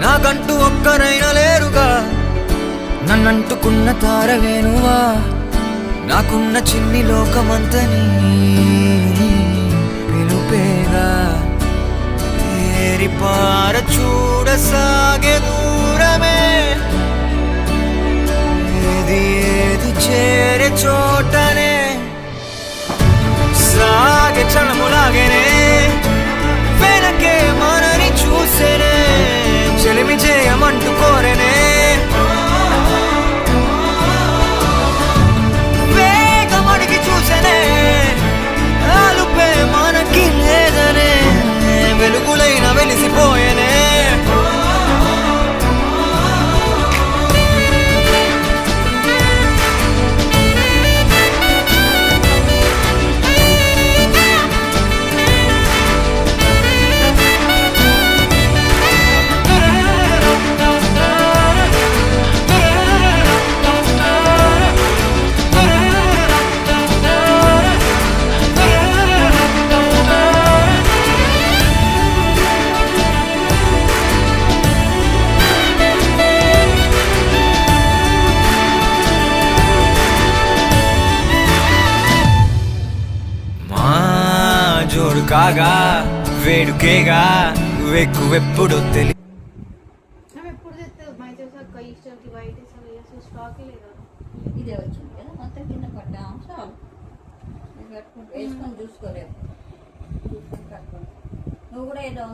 నాకంటూ ఒక్కరైనా లేరుగా, నన్నంటుకున్న తారవేనువా, నాకున్న చిన్ని లోకమంతని పిలుపేగా. తేరిపార చూడసాగే దూరమే, ఏది ఏది చేరే చోటనే సాగే చలములాగేనే, వెనకే మనని చూసేనే, చెలిమి చేయమంటూ కోరేనే. వేగమడిగి చూసేనే, ఆలుపే మనకి లేదనే, వెలుగులైన వెలిసిపోయేనే. జోడు కాగా వేడుకేగా వెక్కువెప్పుడు తెలి ఇదే వచ్చింది కదా, మొత్తం కింద పడ్డాము. చాలు వేసుకొని చూసుకోలేదు. నువ్వు కూడా ఏదో